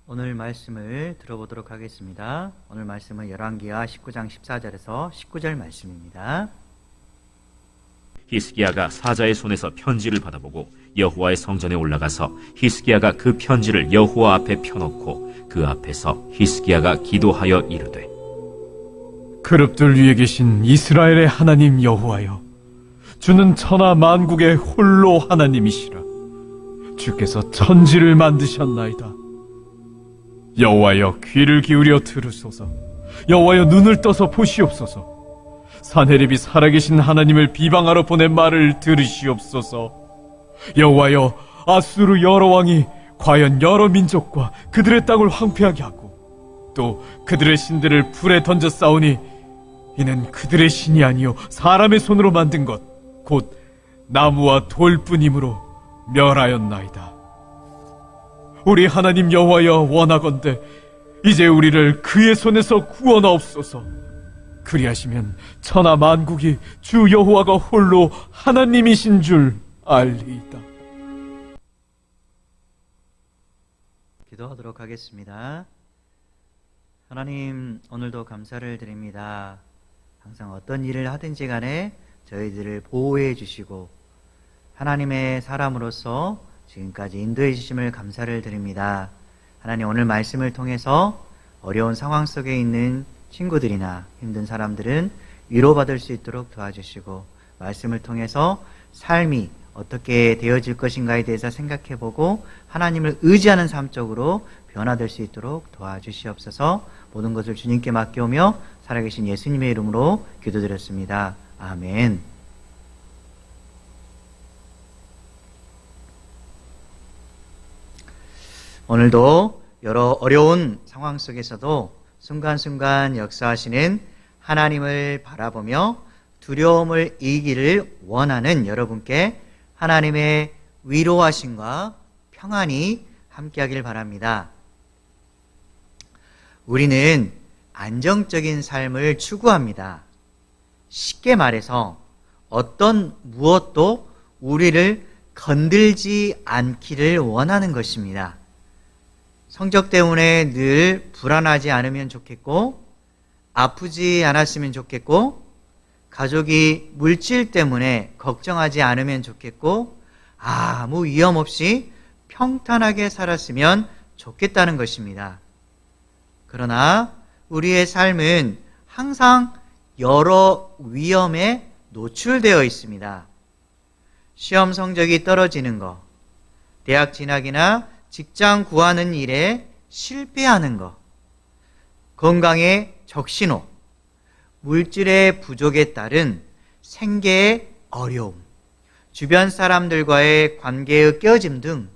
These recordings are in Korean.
오늘 말씀을 들어보도록 하겠습니다. 오늘 말씀은 열왕기하 19장 14절에서 19절 말씀입니다. 히스기야가 사자의 손에서 편지를 받아보고 여호와의 성전에 올라가서 히스기야가 그 편지를 여호와 앞에 펴놓고 그 앞에서 히스기야가 기도하여 이르되, 그룹들 위에 계신 이스라엘의 하나님 여호와여, 주는 천하 만국의 홀로 하나님이시라. 주께서 천지를 만드셨나이다. 여호와여, 귀를 기울여 들으소서. 여호와여, 눈을 떠서 보시옵소서. 산헤립이 살아계신 하나님을 비방하러 보낸 말을 들으시옵소서. 여호와여, 아수르 여러 왕이 과연 여러 민족과 그들의 땅을 황폐하게 하고 또 그들의 신들을 불에 던져 싸우니 이는 그들의 신이 아니요 사람의 손으로 만든 것 곧 나무와 돌뿐이므로 멸하였나이다. 우리 하나님 여호와여, 원하건대 이제 우리를 그의 손에서 구원하옵소서. 그리하시면 천하 만국이 주 여호와가 홀로 하나님이신 줄 알리이다. 기도하도록 하겠습니다. 하나님, 오늘도 감사를 드립니다. 항상 어떤 일을 하든지 간에 저희들을 보호해 주시고 하나님의 사람으로서 지금까지 인도해 주심을 감사를 드립니다. 하나님, 오늘 말씀을 통해서 어려운 상황 속에 있는 친구들이나 힘든 사람들은 위로받을 수 있도록 도와주시고, 말씀을 통해서 삶이 어떻게 되어질 것인가에 대해서 생각해보고 하나님을 의지하는 삶 쪽으로 변화될 수 있도록 도와주시옵소서. 모든 것을 주님께 맡겨오며 살아계신 예수님의 이름으로 기도드렸습니다. 아멘. 오늘도 여러 어려운 상황 속에서도 순간순간 역사하시는 하나님을 바라보며 두려움을 이기기를 원하는 여러분께 하나님의 위로하심과 평안이 함께하길 바랍니다. 우리는 안정적인 삶을 추구합니다. 쉽게 말해서 어떤 무엇도 우리를 건들지 않기를 원하는 것입니다. 성적 때문에 늘 불안하지 않으면 좋겠고, 아프지 않았으면 좋겠고, 가족이 물질 때문에 걱정하지 않으면 좋겠고, 아무 위험 없이 평탄하게 살았으면 좋겠다는 것입니다. 그러나 우리의 삶은 항상 여러 위험에 노출되어 있습니다. 시험 성적이 떨어지는 것, 대학 진학이나 직장 구하는 일에 실패하는 것, 건강의 적신호, 물질의 부족에 따른 생계의 어려움, 주변 사람들과의 관계의 깨어짐 등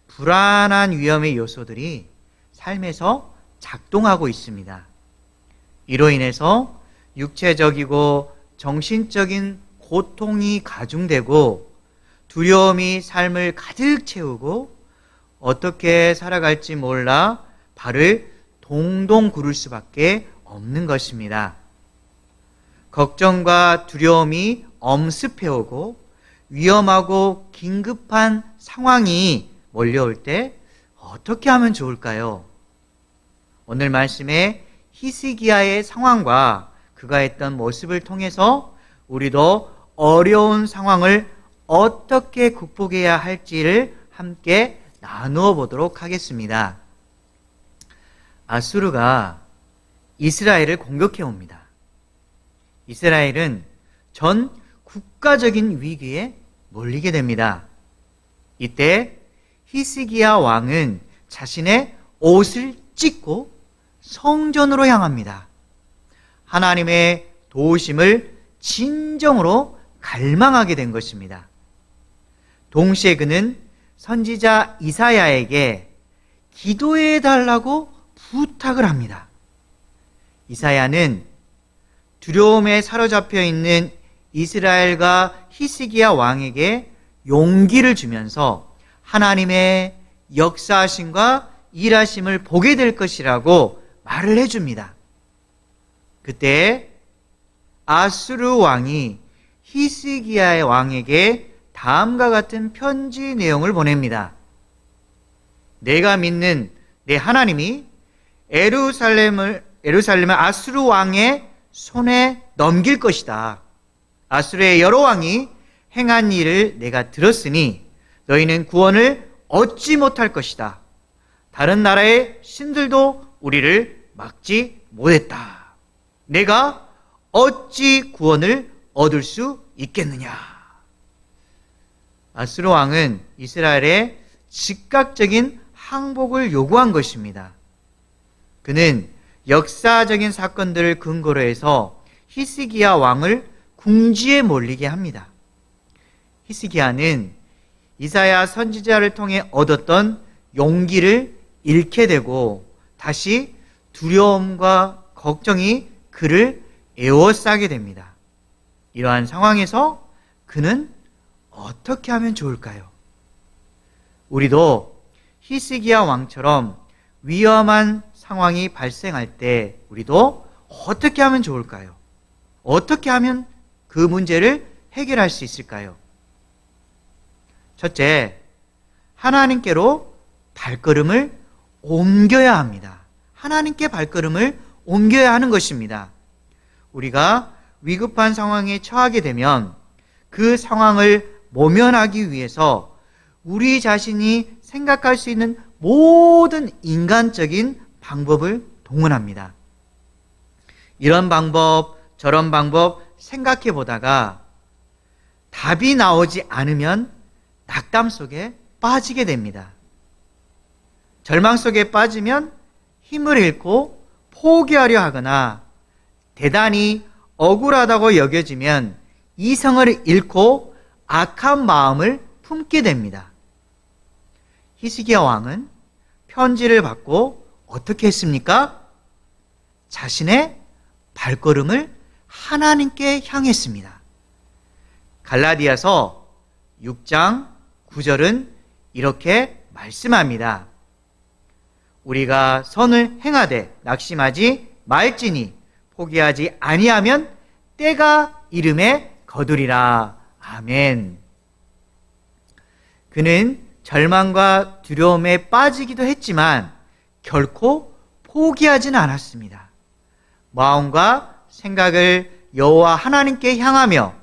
불안한 위험의 요소들이 삶에서 작동하고 있습니다. 이로 인해서 육체적이고 정신적인 고통이 가중되고 두려움이 삶을 가득 채우고 어떻게 살아갈지 몰라 발을 동동 구를 수밖에 없는 것입니다. 걱정과 두려움이 엄습해오고 위험하고 긴급한 상황이 몰려올 때 어떻게 하면 좋을까요? 오늘 말씀에 히스기야의 상황과 그가 했던 모습을 통해서 우리도 어려운 상황을 어떻게 극복해야 할지를 함께 나누어 보도록 하겠습니다. 아수르가 이스라엘을 공격해 옵니다. 이스라엘은 전 국가적인 위기에 몰리게 됩니다. 이때 히스기야 왕은 자신의 옷을 찢고 성전으로 향합니다. 하나님의 도우심을 진정으로 갈망하게 된 것입니다. 동시에 그는 선지자 이사야에게 기도해 달라고 부탁을 합니다. 이사야는 두려움에 사로잡혀 있는 이스라엘과 히스기야 왕에게 용기를 주면서 하나님의 역사하심과 일하심을 보게 될 것이라고 말을 해줍니다. 그때 아수르 왕이 히스기야의 왕에게 다음과 같은 편지 내용을 보냅니다. 내가 믿는 내 하나님이 예루살렘을 아수르 왕의 손에 넘길 것이다. 아수르의 여러 왕이 행한 일을 내가 들었으니 너희는 구원을 얻지 못할 것이다. 다른 나라의 신들도 우리를 막지 못했다. 내가 어찌 구원을 얻을 수 있겠느냐. 아수르 왕은 이스라엘의 즉각적인 항복을 요구한 것입니다. 그는 역사적인 사건들을 근거로 해서 히스기야 왕을 궁지에 몰리게 합니다. 히스기야는 이사야 선지자를 통해 얻었던 용기를 잃게 되고 다시 두려움과 걱정이 그를 에워싸게 됩니다. 이러한 상황에서 그는 어떻게 하면 좋을까요? 우리도 히스기야 왕처럼 위험한 상황이 발생할 때 우리도 어떻게 하면 좋을까요? 어떻게 하면 그 문제를 해결할 수 있을까요? 첫째, 하나님께로 발걸음을 옮겨야 합니다. 하나님께 발걸음을 옮겨야 하는 것입니다. 우리가 위급한 상황에 처하게 되면 그 상황을 모면하기 위해서 우리 자신이 생각할 수 있는 모든 인간적인 방법을 동원합니다. 이런 방법, 저런 방법 생각해 보다가 답이 나오지 않으면 낙담 속에 빠지게 됩니다. 절망 속에 빠지면 힘을 잃고 포기하려 하거나 대단히 억울하다고 여겨지면 이성을 잃고 악한 마음을 품게 됩니다. 히스기야 왕은 편지를 받고 어떻게 했습니까? 자신의 발걸음을 하나님께 향했습니다. 갈라디아서 6장 9절은 이렇게 말씀합니다. 우리가 선을 행하되 낙심하지 말지니 포기하지 아니하면 때가 이름에 거두리라. 아멘. 그는 절망과 두려움에 빠지기도 했지만 결코 포기하지는 않았습니다. 마음과 생각을 여호와 하나님께 향하며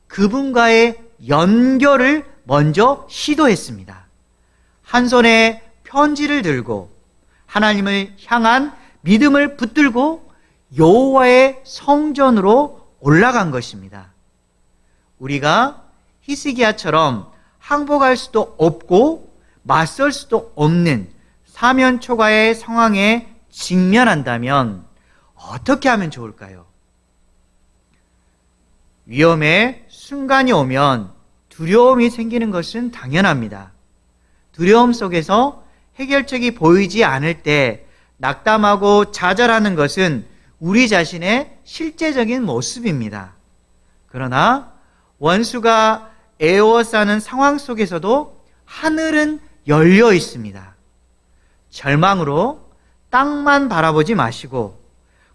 그분과의 연결을 먼저 시도했습니다. 한 손에 편지를 들고 하나님을 향한 믿음을 붙들고 여호와의 성전으로 올라간 것입니다. 우리가 히스기야처럼 항복할 수도 없고 맞설 수도 없는 사면초가의 상황에 직면한다면 어떻게 하면 좋을까요? 위험의 순간이 오면 두려움이 생기는 것은 당연합니다. 두려움 속에서 해결책이 보이지 않을 때 낙담하고 좌절하는 것은 우리 자신의 실제적인 모습입니다. 그러나 원수가 에워싸는 상황 속에서도 하늘은 열려 있습니다. 절망으로 땅만 바라보지 마시고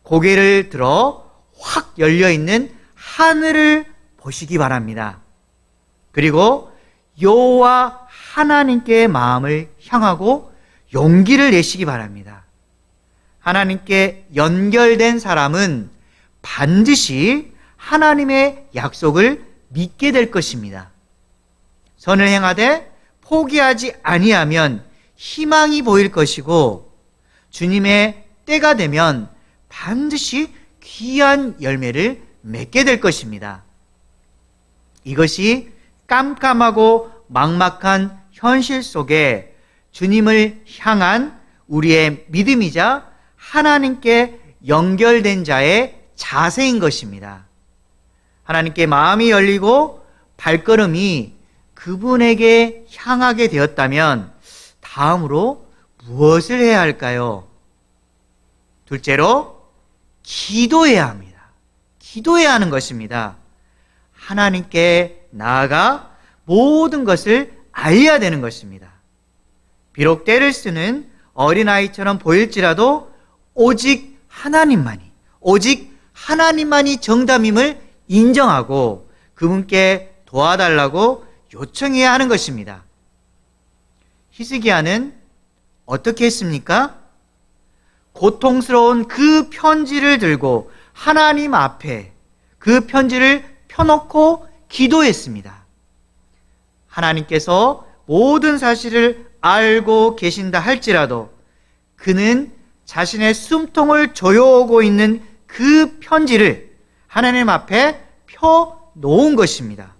고개를 들어 확 열려 있는 하늘을 보시기 바랍니다. 그리고 여호와 하나님께 마음을 향하고 용기를 내시기 바랍니다. 하나님께 연결된 사람은 반드시 하나님의 약속을 믿게 될 것입니다. 선을 행하되 포기하지 아니하면 희망이 보일 것이고 주님의 때가 되면 반드시 귀한 열매를 맺게 될 것입니다. 이것이 깜깜하고 막막한 현실 속에 주님을 향한 우리의 믿음이자 하나님께 연결된 자의 자세인 것입니다. 하나님께 마음이 열리고 발걸음이 그분에게 향하게 되었다면 다음으로 무엇을 해야 할까요? 둘째로 기도해야 합니다. 기도해야 하는 것입니다. 하나님께 나아가 모든 것을 알려야 되는 것입니다. 비록 때를 쓰는 어린아이처럼 보일지라도 오직 하나님만이 정답임을 인정하고 그분께 도와달라고 요청해야 하는 것입니다. 히스기야는 어떻게 했습니까? 고통스러운 그 편지를 들고 하나님 앞에 그 편지를 펴놓고 기도했습니다. 하나님께서 모든 사실을 알고 계신다 할지라도 그는 자신의 숨통을 조여오고 있는 그 편지를 하나님 앞에 펴 놓은 것입니다.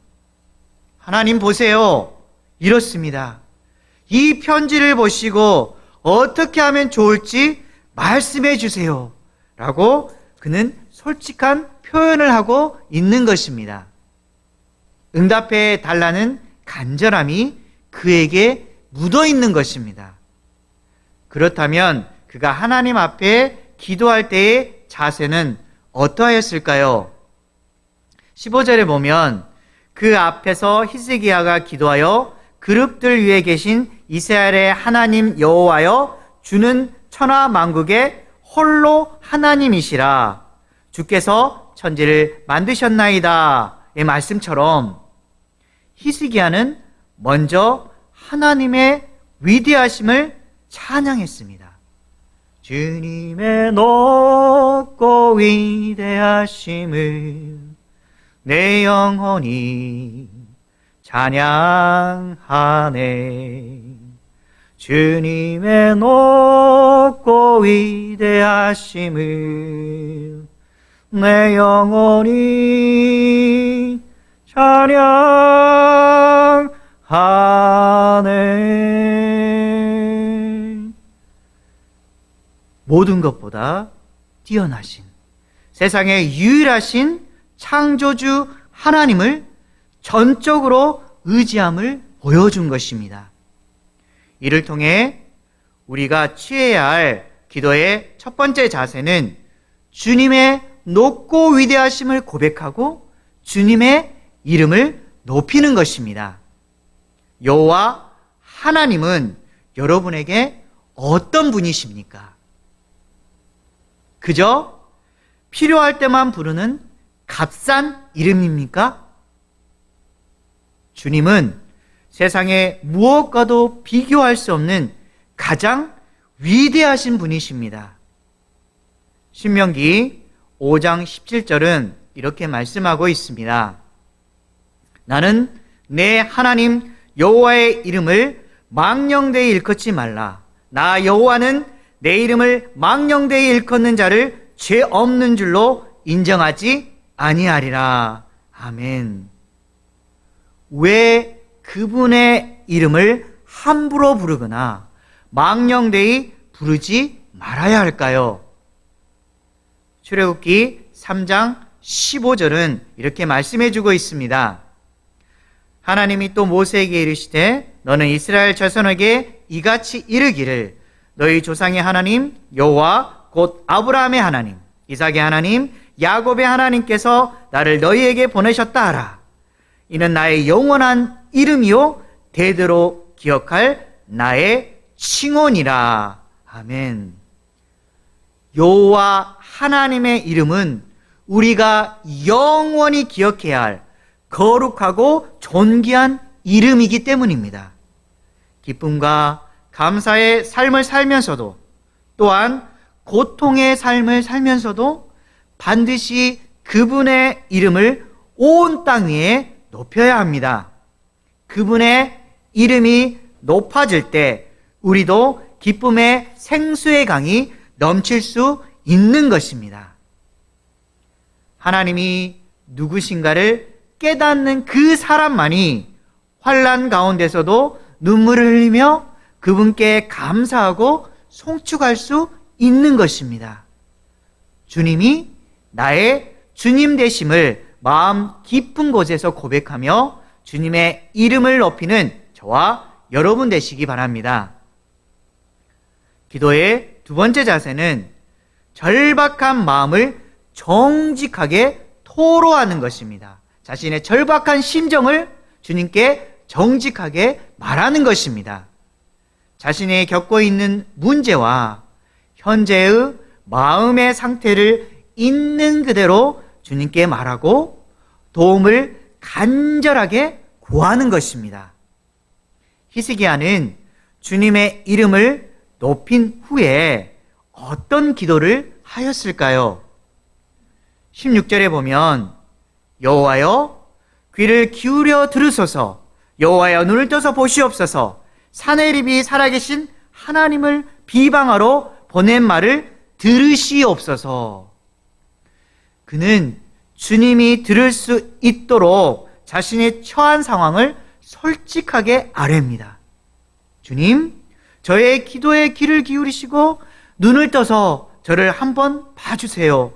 하나님 보세요. 이렇습니다. 이 편지를 보시고 어떻게 하면 좋을지 말씀해 주세요. 라고 그는 솔직한 표현을 하고 있는 것입니다. 응답해 달라는 간절함이 그에게 묻어 있는 것입니다. 그렇다면 그가 하나님 앞에 기도할 때의 자세는 어떠하였을까요? 15절에 보면 그 앞에서 히스기야가 기도하여 그룹들 위에 계신 이스라엘의 하나님 여호와여 주는 천하 만국의 홀로 하나님이시라 주께서 천지를 만드셨나이다 의 말씀처럼 히스기야는 먼저 하나님의 위대하심을 찬양했습니다. 주님의 높고 위대하심을 내 영혼이 찬양하네. 주님의 높고 위대하심을 내 영혼이 찬양하네. 모든 것보다 뛰어나신 세상의 유일하신 창조주 하나님을 전적으로 의지함을 보여준 것입니다. 이를 통해 우리가 취해야 할 기도의 첫 번째 자세는 주님의 높고 위대하심을 고백하고 주님의 이름을 높이는 것입니다. 여호와 하나님은 여러분에게 어떤 분이십니까? 그저 필요할 때만 부르는 값싼 이름입니까? 주님은 세상의 무엇과도 비교할 수 없는 가장 위대하신 분이십니다. 신명기 5장 17절은 이렇게 말씀하고 있습니다. 나는 내 하나님 여호와의 이름을 망령되이 일컫지 말라. 나 여호와는 내 이름을 망령되이 일컫는 자를 죄 없는 줄로 인정하지 아니하리라. 아멘. 왜 그분의 이름을 함부로 부르거나 망령되이 부르지 말아야 할까요? 출애굽기 3장 15절은 이렇게 말씀해 주고 있습니다. 하나님이 또 모세에게 이르시되 너는 이스라엘 자손에게 이같이 이르기를 너희 조상의 하나님 여호와 곧 아브라함의 하나님 이삭의 하나님 야곱의 하나님께서 나를 너희에게 보내셨다 하라. 이는 나의 영원한 이름이요 대대로 기억할 나의 칭언이라. 아멘. 여호와 하나님의 이름은 우리가 영원히 기억해야 할 거룩하고 존귀한 이름이기 때문입니다. 기쁨과 감사의 삶을 살면서도 또한 고통의 삶을 살면서도 반드시 그분의 이름을 온 땅 위에 높여야 합니다. 그분의 이름이 높아질 때 우리도 기쁨의 생수의 강이 넘칠 수 있는 것입니다. 하나님이 누구신가를 깨닫는 그 사람만이 환난 가운데서도 눈물을 흘리며 그분께 감사하고 송축할 수 있는 것입니다. 주님이 나의 주님 되심을 마음 깊은 곳에서 고백하며 주님의 이름을 높이는 저와 여러분 되시기 바랍니다. 기도의 두 번째 자세는 절박한 마음을 정직하게 토로하는 것입니다. 자신의 절박한 심정을 주님께 정직하게 말하는 것입니다. 자신이 겪고 있는 문제와 현재의 마음의 상태를 있는 그대로 주님께 말하고 도움을 간절하게 구하는 것입니다. 히스기야는 주님의 이름을 높인 후에 어떤 기도를 하였을까요? 16절에 보면 여호와여 귀를 기울여 들으소서, 여호와여 눈을 떠서 보시옵소서, 사내립이 살아계신 하나님을 비방하러 보낸 말을 들으시옵소서. 그는 주님이 들을 수 있도록 자신의 처한 상황을 솔직하게 아뢰입니다. 주님, 저의 기도에 귀를 기울이시고 눈을 떠서 저를 한번 봐주세요.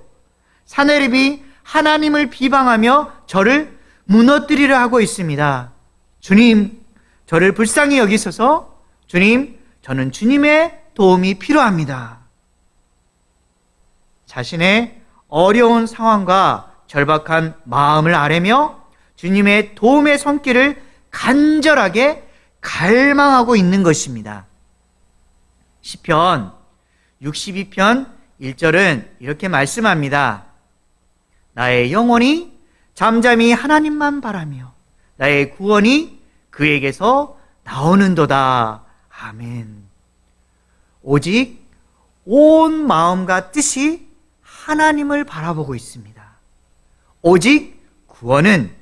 사내립이 하나님을 비방하며 저를 무너뜨리려 하고 있습니다. 주님, 저를 불쌍히 여기소서. 주님, 저는 주님의 도움이 필요합니다. 자신의 어려운 상황과 절박한 마음을 아뢰며 주님의 도움의 손길을 간절하게 갈망하고 있는 것입니다. 시편 62편 1절은 이렇게 말씀합니다. 나의 영혼이 잠잠히 하나님만 바라며 나의 구원이 그에게서 나오는도다. 아멘. 오직 온 마음과 뜻이 하나님을 바라보고 있습니다. 오직 구원은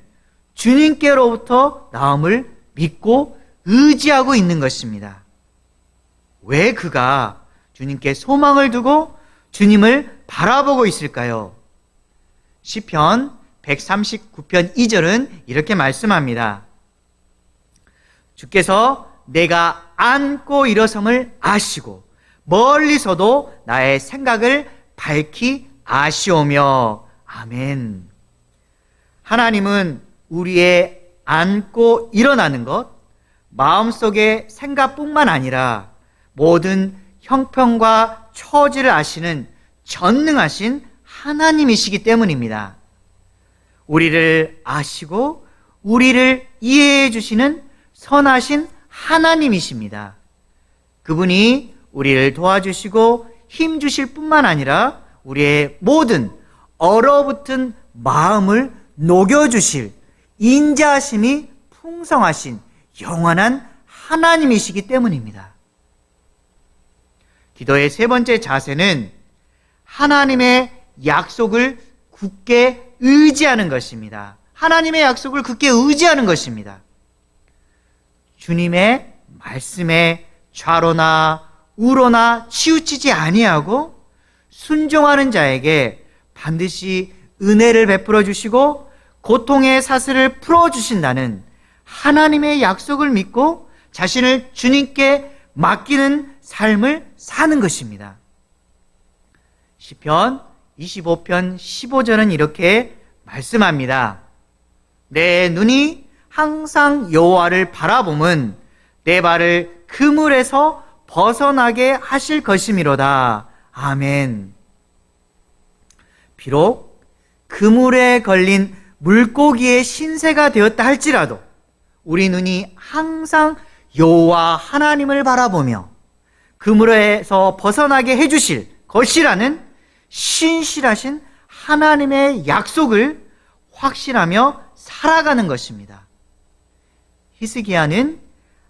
주님께로부터 나옴을 믿고 의지하고 있는 것입니다. 왜 그가 주님께 소망을 두고 주님을 바라보고 있을까요? 시편 139편 2절은 이렇게 말씀합니다. 주께서 내가 앉고 일어섬을 아시고 멀리서도 나의 생각을 밝히 아시오며. 아멘. 하나님은 우리의 앉고 일어나는 것, 마음속의 생각뿐만 아니라 모든 형편과 처지를 아시는 전능하신 하나님이시기 때문입니다. 우리를 아시고 우리를 이해해 주시는 선하신 하나님이십니다. 그분이 우리를 도와주시고 힘주실 뿐만 아니라 우리의 모든 얼어붙은 마음을 녹여주실 인자하심이 풍성하신 영원한 하나님이시기 때문입니다. 기도의 세 번째 자세는 하나님의 약속을 굳게 의지하는 것입니다. 하나님의 약속을 굳게 의지하는 것입니다. 주님의 말씀에 좌로나 우로나 치우치지 아니하고 순종하는 자에게 반드시 은혜를 베풀어 주시고 고통의 사슬을 풀어 주신다는 하나님의 약속을 믿고 자신을 주님께 맡기는 삶을 사는 것입니다. 시편 25편 15절은 이렇게 말씀합니다. 내 눈이 항상 여호와를 바라봄은 내 발을 그물에서 벗어나게 하실 것이미로다. 아멘. 비록 그물에 걸린 물고기의 신세가 되었다 할지라도 우리 눈이 항상 여호와 하나님을 바라보며 그물에서 벗어나게 해주실 것이라는 신실하신 하나님의 약속을 확신하며 살아가는 것입니다. 히스기야는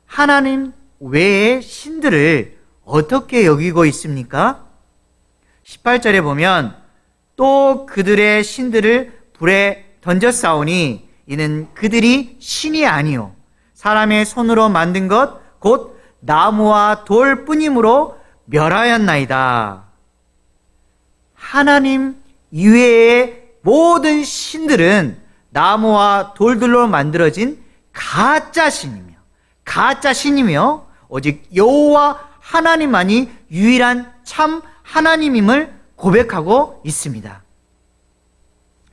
하나님 외의 신들을 어떻게 여기고 있습니까? 18절에 보면 또 그들의 신들을 불에 던졌사오니 이는 그들이 신이 아니요 사람의 손으로 만든 것 곧 나무와 돌 뿐이므로 멸하였나이다. 하나님 이외의 모든 신들은 나무와 돌들로 만들어진 가짜 신이며 오직 여호와 하나님만이 유일한 참 하나님임을 고백하고 있습니다.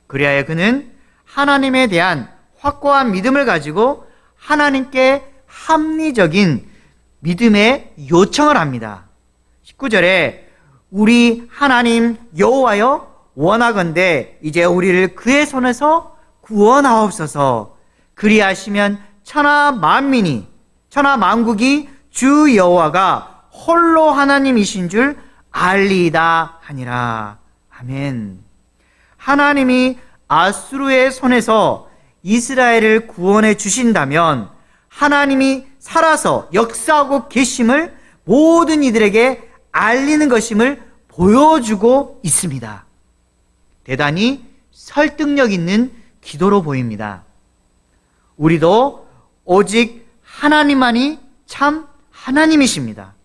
그리하여 그는 하나님에 대한 확고한 믿음을 가지고 하나님께 합리적인 믿음의 요청을 합니다. 19절에 우리 하나님 여호와여 원하건대 이제 우리를 그의 손에서 구원하옵소서. 그리하시면 천하 만국이 주 여호와가 홀로 하나님이신 줄 알리이다 하니라. 아멘. 하나님이 아수르의 손에서 이스라엘을 구원해 주신다면 하나님이 살아서 역사하고 계심을 모든 이들에게 알리는 것임을 보여주고 있습니다. 대단히 설득력 있는 기도로 보입니다. 우리도 오직 하나님만이 참 하나님이십니다.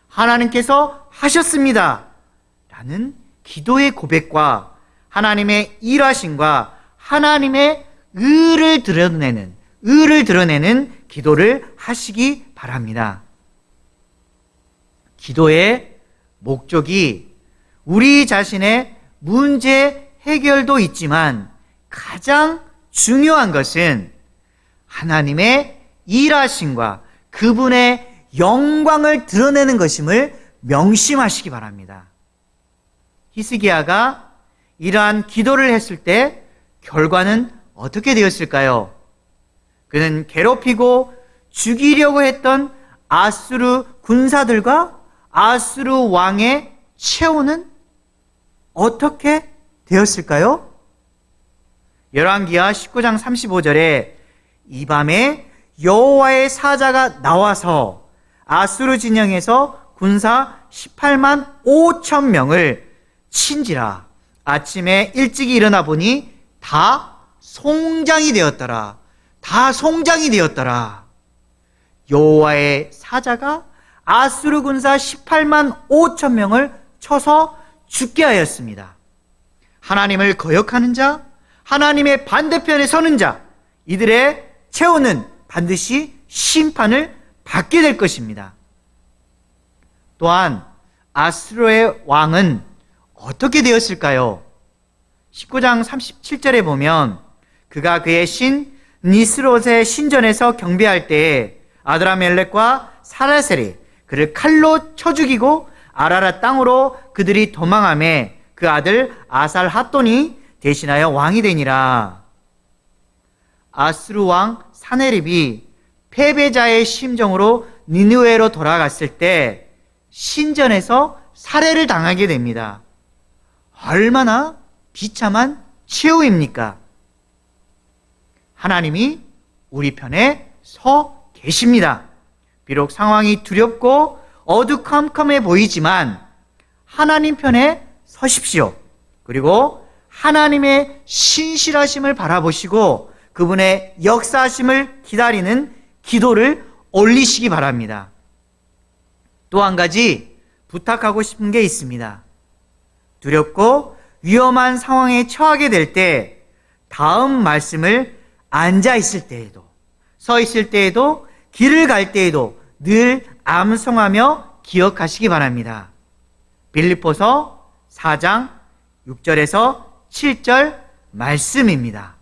하나님께서 하셨습니다. 라는 기도의 고백과 하나님의 일하심과 하나님의 의를 드러내는 기도를 하시기 바랍니다. 기도의 목적이 우리 자신의 문제 해결도 있지만 가장 중요한 것은 하나님의 일하심과 그분의 영광을 드러내는 것임을 명심하시기 바랍니다. 히스기야가 이러한 기도를 했을 때 결과는 어떻게 되었을까요? 그는 괴롭히고 죽이려고 했던 아수르 군사들과 아수르 왕의 최후는 어떻게 되었을까요? 열왕기하 19장 35절에 이 밤에 여호와의 사자가 나와서 아수르 진영에서 군사 18만 5천 명을 친지라. 아침에 일찍 일어나 보니 다 송장이 되었더라. 다 송장이 되었더라. 여호와의 사자가 아수르 군사 18만 5천 명을 쳐서 죽게 하였습니다. 하나님을 거역하는 자, 하나님의 반대편에 서는 자, 이들의 최후는 반드시 심판을 받게 될 것입니다. 또한 아수르의 왕은 어떻게 되었을까요? 19장 37절에 보면 그가 그의 신 니스롯의 신전에서 경배할 때에 아드라멜렉과 사라셀이 그를 칼로 쳐 죽이고 아라라 땅으로 그들이 도망하매 그 아들 아살핫돈이 대신하여 왕이 되니라. 아수르 왕 사네립이 패배자의 심정으로 니느웨로 돌아갔을 때 신전에서 살해를 당하게 됩니다. 얼마나 비참한 최후입니까? 하나님이 우리 편에 서 계십니다. 비록 상황이 두렵고 어두컴컴해 보이지만 하나님 편에 서십시오. 그리고 하나님의 신실하심을 바라보시고 그분의 역사하심을 기다리는 기도를 올리시기 바랍니다. 또 한 가지 부탁하고 싶은 게 있습니다. 두렵고 위험한 상황에 처하게 될 때 다음 말씀을 앉아 있을 때에도 서 있을 때에도 길을 갈 때에도 늘 암송하며 기억하시기 바랍니다. 빌립보서 4장 6절에서 7절 말씀입니다.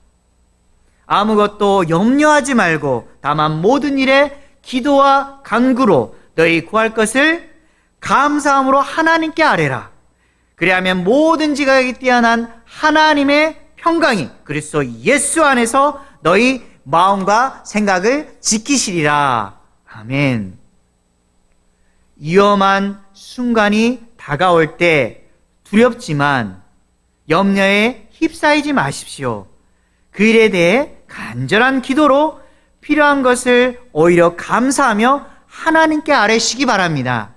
아무것도 염려하지 말고 다만 모든 일에 기도와 간구로 너희 구할 것을 감사함으로 하나님께 아뢰라. 그리하면 모든 지각이 뛰어난 하나님의 평강이 그리스도 예수 안에서 너희 마음과 생각을 지키시리라. 아멘. 위험한 순간이 다가올 때 두렵지만 염려에 휩싸이지 마십시오. 그 일에 대해 간절한 기도로 필요한 것을 오히려 감사하며 하나님께 아뢰시기 바랍니다.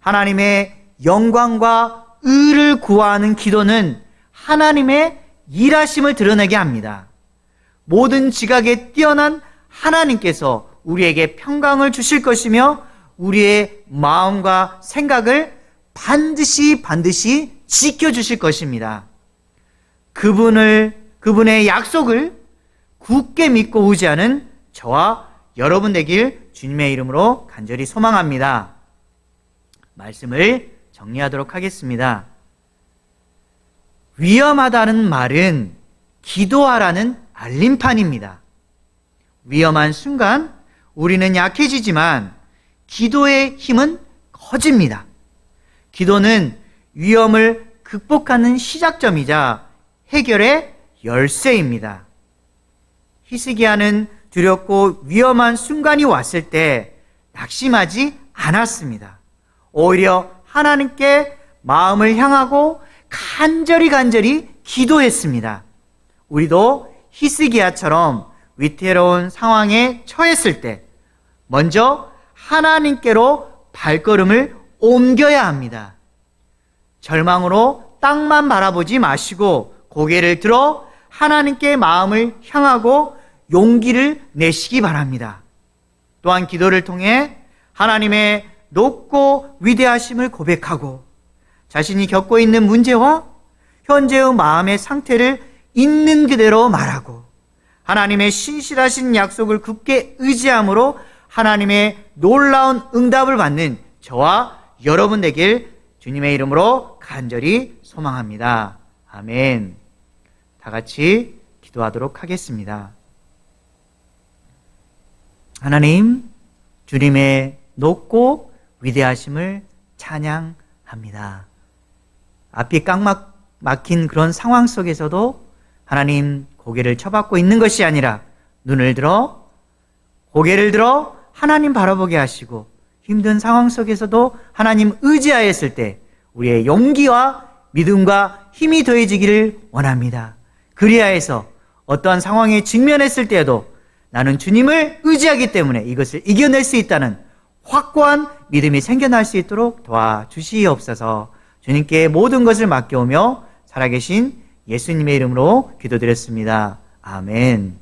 하나님의 영광과 의를 구하는 기도는 하나님의 일하심을 드러내게 합니다. 모든 지각에 뛰어난 하나님께서 우리에게 평강을 주실 것이며 우리의 마음과 생각을 반드시 지켜주실 것입니다. 그분의 약속을 굳게 믿고 의지하는 저와 여러분 되길 주님의 이름으로 간절히 소망합니다. 말씀을 정리하도록 하겠습니다. 위험하다는 말은 기도하라는 알림판입니다. 위험한 순간 우리는 약해지지만 기도의 힘은 커집니다. 기도는 위험을 극복하는 시작점이자 해결의 열쇠입니다. 히스기야는 두렵고 위험한 순간이 왔을 때 낙심하지 않았습니다. 오히려 하나님께 마음을 향하고 간절히 기도했습니다. 우리도 히스기야처럼 위태로운 상황에 처했을 때 먼저 하나님께로 발걸음을 옮겨야 합니다. 절망으로 땅만 바라보지 마시고 고개를 들어 하나님께 마음을 향하고 용기를 내시기 바랍니다. 또한 기도를 통해 하나님의 높고 위대하심을 고백하고 자신이 겪고 있는 문제와 현재의 마음의 상태를 있는 그대로 말하고 하나님의 신실하신 약속을 굳게 의지함으로 하나님의 놀라운 응답을 받는 저와 여러분 되길 주님의 이름으로 간절히 소망합니다. 아멘. 다 같이 기도하도록 하겠습니다. 하나님, 주님의 높고 위대하심을 찬양합니다. 앞이 꽉 막힌 그런 상황 속에서도 하나님 고개를 쳐박고 있는 것이 아니라 눈을 들어 고개를 들어 하나님 바라보게 하시고 힘든 상황 속에서도 하나님 의지하였을 때 우리의 용기와 믿음과 힘이 더해지기를 원합니다. 그리하여서 어떠한 상황에 직면했을 때에도 나는 주님을 의지하기 때문에 이것을 이겨낼 수 있다는 확고한 믿음이 생겨날 수 있도록 도와주시옵소서. 주님께 모든 것을 맡겨오며 살아계신 예수님의 이름으로 기도드렸습니다. 아멘.